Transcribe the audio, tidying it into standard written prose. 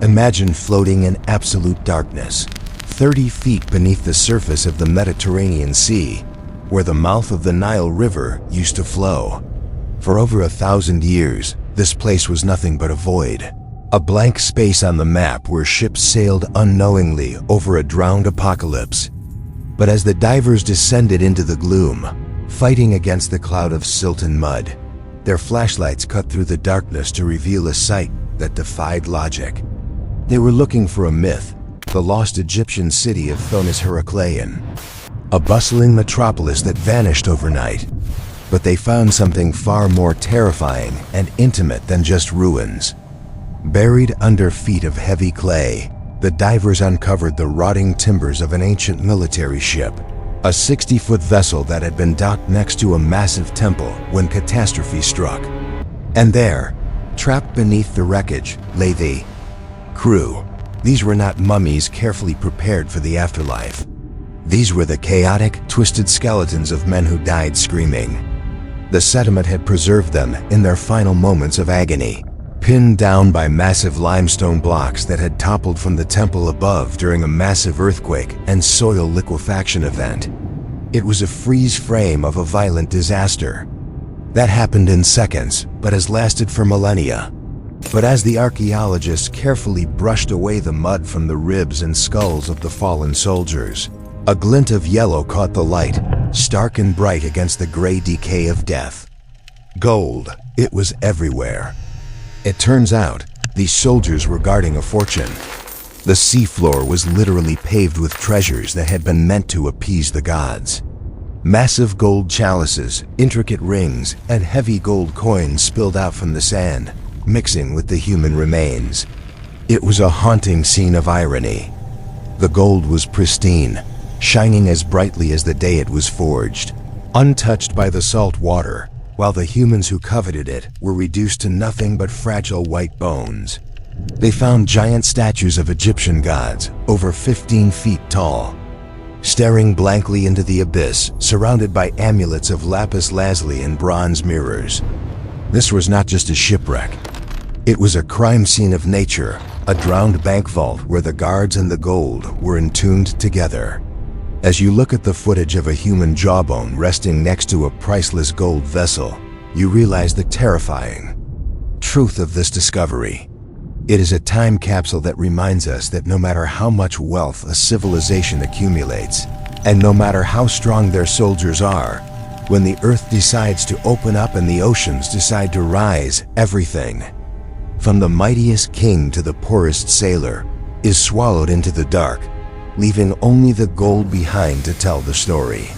Imagine floating in absolute darkness, 30 feet beneath the surface of the Mediterranean Sea, where the mouth of the Nile River used to flow. For over 1,000 years, this place was nothing but a void, a blank space on the map where ships sailed unknowingly over a drowned apocalypse. But as the divers descended into the gloom, fighting against the cloud of silt and mud, their flashlights cut through the darkness to reveal a sight that defied logic. They were looking for a myth, the lost Egyptian city of Thonis Heracleion, a bustling metropolis that vanished overnight. But they found something far more terrifying and intimate than just ruins. Buried under feet of heavy clay, the divers uncovered the rotting timbers of an ancient military ship, a 60-foot vessel that had been docked next to a massive temple when catastrophe struck. And there, trapped beneath the wreckage, lay the crew. These were not mummies carefully prepared for the afterlife. These were the chaotic, twisted skeletons of men who died screaming. The sediment had preserved them in their final moments of agony, pinned down by massive limestone blocks that had toppled from the temple above during a massive earthquake and soil liquefaction event. It was a freeze frame of a violent disaster that happened in seconds, but has lasted for millennia. But as the archaeologists carefully brushed away the mud from the ribs and skulls of the fallen soldiers, a glint of yellow caught the light, stark and bright against the gray decay of death. Gold, it was everywhere. It turns out, these soldiers were guarding a fortune. The seafloor was literally paved with treasures that had been meant to appease the gods. Massive gold chalices, intricate rings, and heavy gold coins spilled out from the sand, mixing with the human remains. It was a haunting scene of irony. The gold was pristine, shining as brightly as the day it was forged, untouched by the salt water, while the humans who coveted it were reduced to nothing but fragile white bones. They found giant statues of Egyptian gods, over 15 feet tall, staring blankly into the abyss, surrounded by amulets of lapis lazuli and bronze mirrors. This was not just a shipwreck. It was a crime scene of nature, a drowned bank vault where the guards and the gold were entombed together. As you look at the footage of a human jawbone resting next to a priceless gold vessel, you realize the terrifying truth of this discovery. It is a time capsule that reminds us that no matter how much wealth a civilization accumulates, and no matter how strong their soldiers are, when the earth decides to open up and the oceans decide to rise, everything, from the mightiest king to the poorest sailor, is swallowed into the dark, leaving only the gold behind to tell the story.